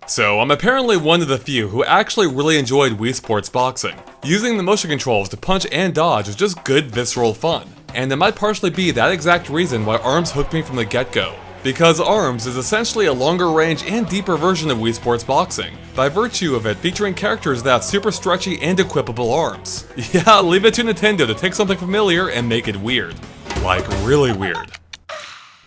So I'm apparently one of the few who actually really enjoyed Wii Sports boxing. Using the motion controls to punch and dodge is just good visceral fun, and it might partially be that exact reason why ARMS hooked me from the get-go. Because ARMS is essentially a longer range and deeper version of Wii Sports boxing, by virtue of it featuring characters that have super stretchy and equipable arms. Yeah, leave it to Nintendo to take something familiar and make it weird. Like, really weird.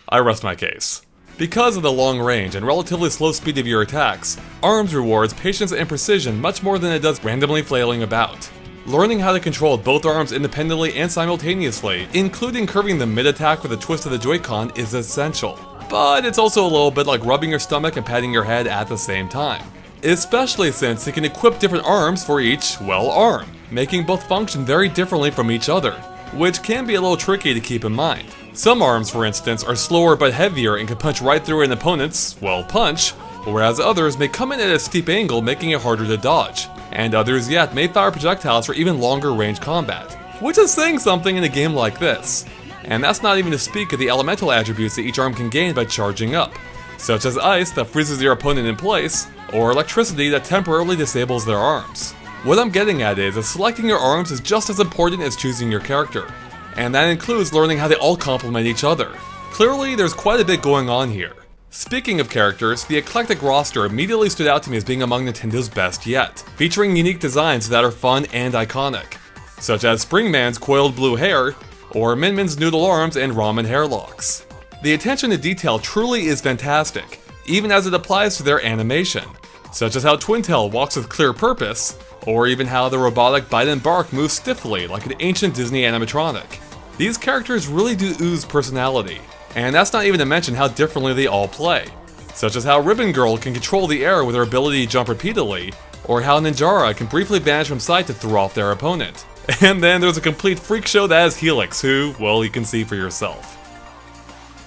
I rest my case. Because of the long range and relatively slow speed of your attacks, ARMS rewards patience and precision much more than it does randomly flailing about. Learning how to control both arms independently and simultaneously, including curving them mid-attack with a twist of the Joy-Con, is essential. But it's also a little bit like rubbing your stomach and patting your head at the same time. Especially since you can equip different arms for each, well, arm, making both function very differently from each other, which can be a little tricky to keep in mind. Some arms, for instance, are slower but heavier and can punch right through an opponent's, well, punch, whereas others may come in at a steep angle, making it harder to dodge, and others yet may fire projectiles for even longer range combat, which is saying something in a game like this. And that's not even to speak of the elemental attributes that each arm can gain by charging up, such as ice that freezes your opponent in place, or electricity that temporarily disables their arms. What I'm getting at is that selecting your arms is just as important as choosing your character, and that includes learning how they all complement each other. Clearly, there's quite a bit going on here. Speaking of characters, the eclectic roster immediately stood out to me as being among Nintendo's best yet, featuring unique designs that are fun and iconic, such as Springman's coiled blue hair, or Min Min's noodle arms and ramen hair locks. The attention to detail truly is fantastic, even as it applies to their animation, such as how Twintail walks with clear purpose, or even how the robotic Bite and Bark moves stiffly like an ancient Disney animatronic. These characters really do ooze personality, and that's not even to mention how differently they all play, such as how Ribbon Girl can control the air with her ability to jump repeatedly, or how Ninjara can briefly vanish from sight to throw off their opponent. And then there's a complete freak show that is Helix, who, well, you can see for yourself.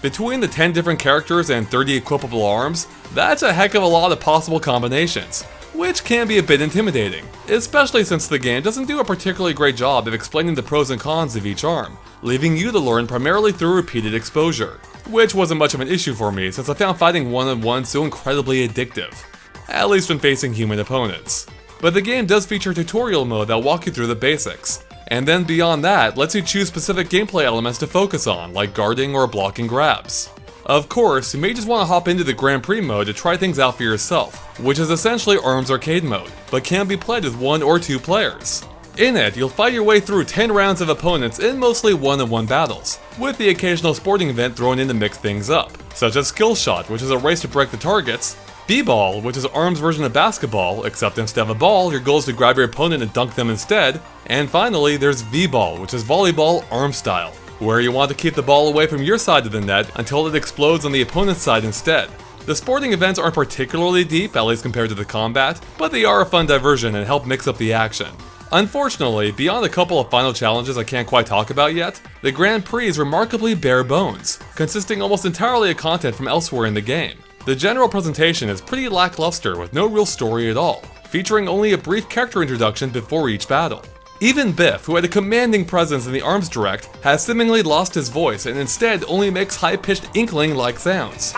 Between the 10 different characters and 30 equipable arms, that's a heck of a lot of possible combinations, which can be a bit intimidating, especially since the game doesn't do a particularly great job of explaining the pros and cons of each arm, leaving you to learn primarily through repeated exposure, which wasn't much of an issue for me since I found fighting one-on-one so incredibly addictive, at least when facing human opponents. But the game does feature a tutorial mode that'll walk you through the basics, and then beyond that lets you choose specific gameplay elements to focus on, like guarding or blocking grabs. Of course, you may just want to hop into the Grand Prix mode to try things out for yourself, which is essentially ARMS arcade mode, but can be played with 1 or 2 players. In it, you'll fight your way through 10 rounds of opponents in mostly one-on-one battles, with the occasional sporting event thrown in to mix things up, such as Skill Shot, which is a race to break the targets, B-Ball, which is ARMS' version of basketball, except instead of a ball, your goal is to grab your opponent and dunk them instead, and finally there's V-Ball, which is volleyball ARMS style, where you want to keep the ball away from your side of the net until it explodes on the opponent's side instead. The sporting events aren't particularly deep, at least compared to the combat, but they are a fun diversion and help mix up the action. Unfortunately, beyond a couple of final challenges I can't quite talk about yet, the Grand Prix is remarkably bare bones, consisting almost entirely of content from elsewhere in the game. The general presentation is pretty lackluster with no real story at all, featuring only a brief character introduction before each battle. Even Biff, who had a commanding presence in the ARMS Direct, has seemingly lost his voice and instead only makes high-pitched inkling-like sounds,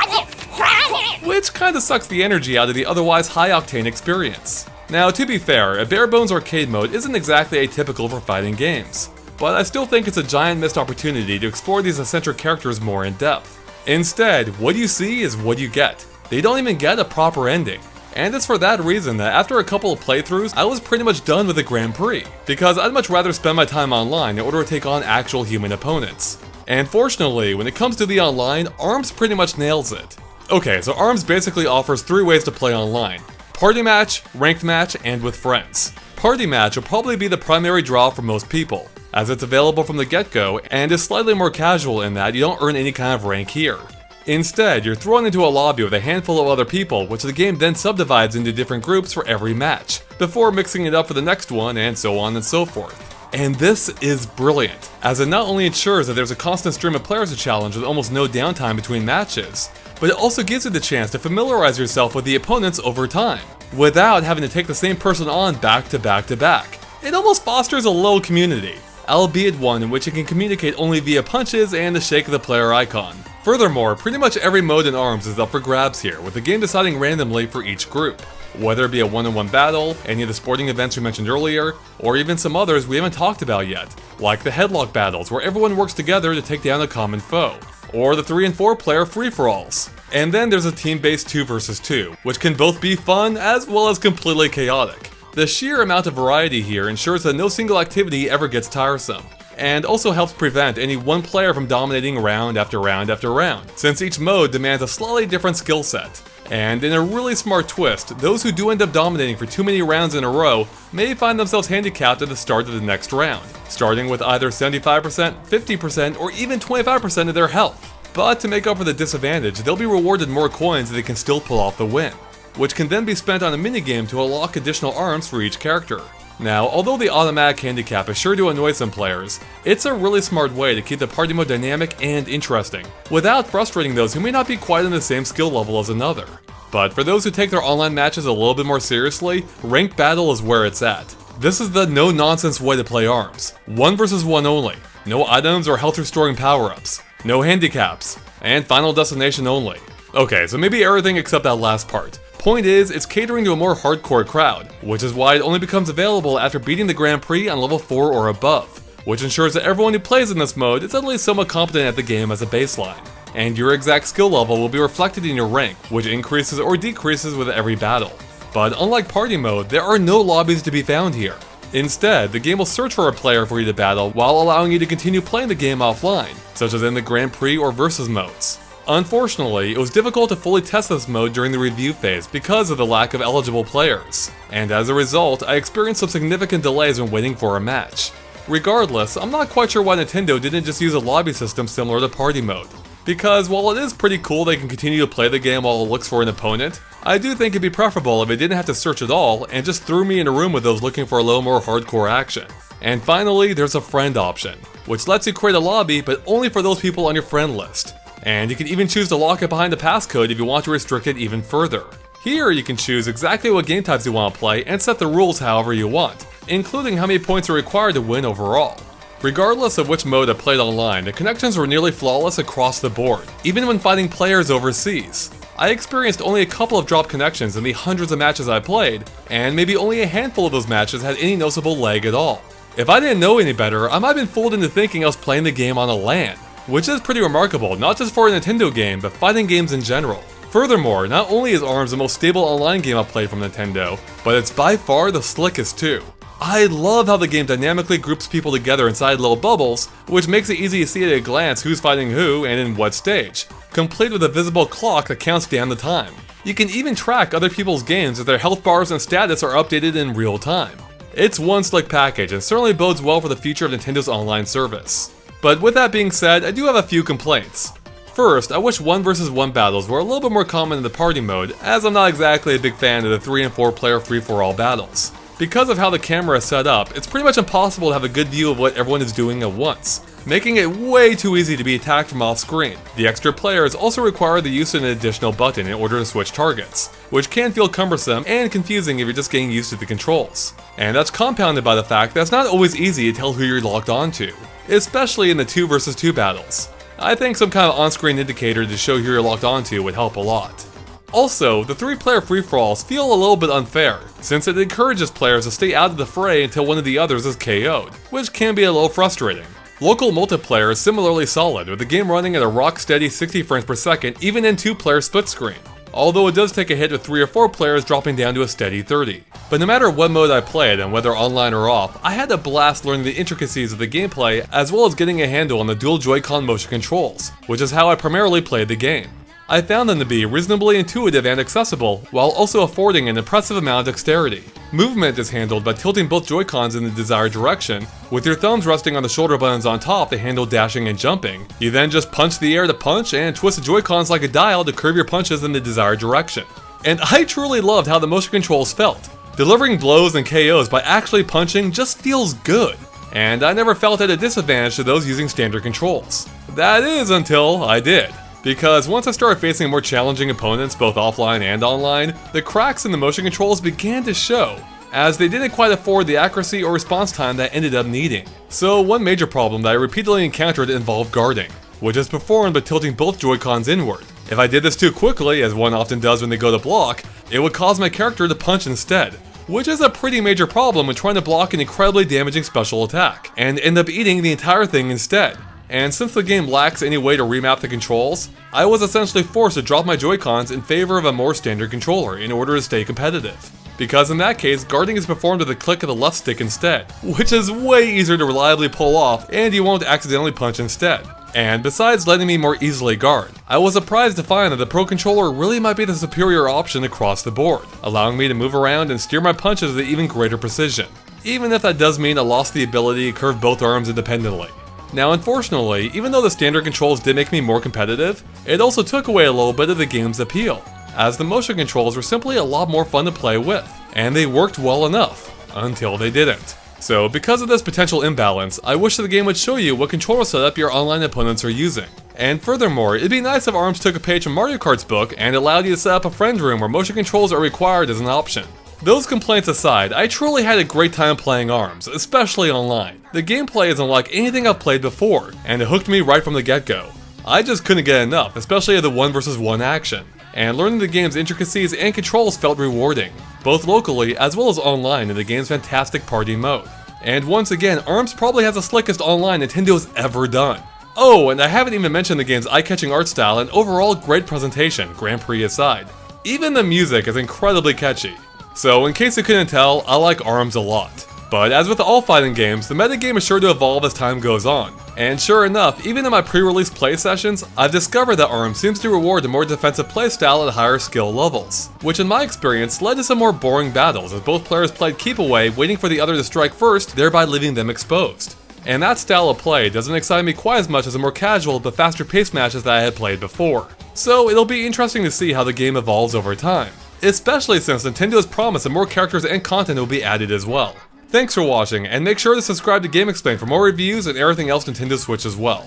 which kinda sucks the energy out of the otherwise high-octane experience. Now, to be fair, a bare-bones arcade mode isn't exactly atypical for fighting games, but I still think it's a giant missed opportunity to explore these eccentric characters more in depth. Instead, what you see is what you get. They don't even get a proper ending. And it's for that reason that after a couple of playthroughs, I was pretty much done with the Grand Prix, because I'd much rather spend my time online in order to take on actual human opponents. And fortunately, when it comes to the online, ARMS pretty much nails it. Okay, so ARMS basically offers 3 ways to play online: Party Match, Ranked Match, and with friends. Party Match will probably be the primary draw for most people, as it's available from the get-go and is slightly more casual in that you don't earn any kind of rank here. Instead, you're thrown into a lobby with a handful of other people, which the game then subdivides into different groups for every match, before mixing it up for the next one, and so on and so forth. And this is brilliant, as it not only ensures that there's a constant stream of players to challenge with almost no downtime between matches, but it also gives you the chance to familiarize yourself with the opponents over time, without having to take the same person on back to back to back. It almost fosters a little community, albeit one in which it can communicate only via punches and the shake of the player icon, Furthermore, pretty much every mode in ARMS is up for grabs here, with the game deciding randomly for each group. Whether it be a one-on-one battle, any of the sporting events we mentioned earlier, or even some others we haven't talked about yet, like the Hedlok battles where everyone works together to take down a common foe, or the 3 and 4 player free-for-alls. And then there's a team-based 2 vs 2, which can both be fun as well as completely chaotic. The sheer amount of variety here ensures that no single activity ever gets tiresome, and also helps prevent any one player from dominating round after round after round, since each mode demands a slightly different skill set. And in a really smart twist, those who do end up dominating for too many rounds in a row may find themselves handicapped at the start of the next round, starting with either 75%, 50%, or even 25% of their health. But to make up for the disadvantage, they'll be rewarded more coins that they can still pull off the win, which can then be spent on a minigame to unlock additional arms for each character. Now, although the automatic handicap is sure to annoy some players, it's a really smart way to keep the party mode dynamic and interesting, without frustrating those who may not be quite on the same skill level as another. But for those who take their online matches a little bit more seriously, ranked battle is where it's at. This is the no-nonsense way to play ARMS. 1 vs 1 only. No items or health restoring power-ups. No handicaps. And final destination only. Okay, so maybe everything except that last part. Point is, it's catering to a more hardcore crowd, which is why it only becomes available after beating the Grand Prix on level 4 or above, which ensures that everyone who plays in this mode is at least somewhat competent at the game as a baseline. And your exact skill level will be reflected in your rank, which increases or decreases with every battle. But unlike party mode, there are no lobbies to be found here. Instead, the game will search for a player for you to battle while allowing you to continue playing the game offline, such as in the Grand Prix or Versus modes. Unfortunately, it was difficult to fully test this mode during the review phase because of the lack of eligible players, and as a result, I experienced some significant delays when waiting for a match. Regardless, I'm not quite sure why Nintendo didn't just use a lobby system similar to party mode, because while it is pretty cool they can continue to play the game while it looks for an opponent, I do think it'd be preferable if it didn't have to search at all and just threw me in a room with those looking for a little more hardcore action. And finally, there's a friend option, which lets you create a lobby but only for those people on your friend list. And you can even choose to lock it behind a passcode if you want to restrict it even further. Here you can choose exactly what game types you want to play and set the rules however you want, including how many points are required to win overall. Regardless of which mode I played online, the connections were nearly flawless across the board, even when fighting players overseas. I experienced only a couple of dropped connections in the hundreds of matches I played, and maybe only a handful of those matches had any noticeable lag at all. If I didn't know any better, I might have been fooled into thinking I was playing the game on a LAN. Which is pretty remarkable, not just for a Nintendo game, but fighting games in general. Furthermore, not only is ARMS the most stable online game I've played from Nintendo, but it's by far the slickest too. I love how the game dynamically groups people together inside little bubbles, which makes it easy to see at a glance who's fighting who and in what stage, complete with a visible clock that counts down the time. You can even track other people's games as their health bars and status are updated in real time. It's one slick package and certainly bodes well for the future of Nintendo's online service. But with that being said, I do have a few complaints. First, I wish 1 vs 1 battles were a little bit more common in the party mode, as I'm not exactly a big fan of the 3 and 4 player free-for-all battles. Because of how the camera is set up, it's pretty much impossible to have a good view of what everyone is doing at once, making it way too easy to be attacked from off screen. The extra players also require the use of an additional button in order to switch targets, which can feel cumbersome and confusing if you're just getting used to the controls. And that's compounded by the fact that it's not always easy to tell who you're locked onto, especially in the 2 vs 2 battles. I think some kind of on-screen indicator to show who you're locked onto would help a lot. Also, the 3-player free-for-alls feel a little bit unfair, since it encourages players to stay out of the fray until one of the others is KO'd, which can be a little frustrating. Local multiplayer is similarly solid, with the game running at a rock-steady 60 frames per second even in 2-player split screen, although it does take a hit with 3 or 4 players dropping down to a steady 30. But no matter what mode I played and whether online or off, I had a blast learning the intricacies of the gameplay as well as getting a handle on the dual Joy-Con motion controls, which is how I primarily played the game. I found them to be reasonably intuitive and accessible, while also affording an impressive amount of dexterity. Movement is handled by tilting both Joy-Cons in the desired direction, with your thumbs resting on the shoulder buttons on top to handle dashing and jumping. You then just punch the air to punch and twist the Joy-Cons like a dial to curve your punches in the desired direction. And I truly loved how the motion controls felt. Delivering blows and KOs by actually punching just feels good, and I never felt at a disadvantage to those using standard controls. That is until I did. Because once I started facing more challenging opponents both offline and online, the cracks in the motion controls began to show, as they didn't quite afford the accuracy or response time that I ended up needing. So one major problem that I repeatedly encountered involved guarding. which is performed by tilting both Joy-Cons inward. If I did this too quickly, as one often does when they go to block, it would cause my character to punch instead, which is a pretty major problem when trying to block an incredibly damaging special attack, and end up eating the entire thing instead. And since the game lacks any way to remap the controls, I was essentially forced to drop my Joy-Cons in favor of a more standard controller in order to stay competitive. Because in that case, guarding is performed with a click of the left stick instead, which is way easier to reliably pull off and you won't accidentally punch instead. And besides letting me more easily guard, I was surprised to find that the Pro Controller really might be the superior option across the board, allowing me to move around and steer my punches with even greater precision, even if that does mean I lost the ability to curve both arms independently. Now unfortunately, even though the standard controls did make me more competitive, it also took away a little bit of the game's appeal, as the motion controls were simply a lot more fun to play with, and they worked well enough, until they didn't. So because of this potential imbalance, I wish that the game would show you what controller setup your online opponents are using. And furthermore, it'd be nice if ARMS took a page from Mario Kart's book and allowed you to set up a friend room where motion controls are required as an option. Those complaints aside, I truly had a great time playing ARMS, especially online. The gameplay is unlike anything I've played before, and it hooked me right from the get-go. I just couldn't get enough, especially of the 1 versus 1 action, and learning the game's intricacies and controls felt rewarding, both locally as well as online in the game's fantastic party mode. And once again, ARMS probably has the slickest online Nintendo has ever done. Oh, and I haven't even mentioned the game's eye-catching art style and overall great presentation, Grand Prix aside. Even the music is incredibly catchy. So in case you couldn't tell, I like ARMS a lot. But as with all fighting games, the metagame is sure to evolve as time goes on. And sure enough, even in my pre-release play sessions, I've discovered that ARMS seems to reward a more defensive playstyle at higher skill levels, which in my experience led to some more boring battles as both players played keep away, waiting for the other to strike first, thereby leaving them exposed. And that style of play doesn't excite me quite as much as the more casual but faster paced matches that I had played before. So it'll be interesting to see how the game evolves over time, especially since Nintendo has promised that more characters and content will be added as well. Thanks for watching, and make sure to subscribe to GameXplain for more reviews and everything else Nintendo Switch as well.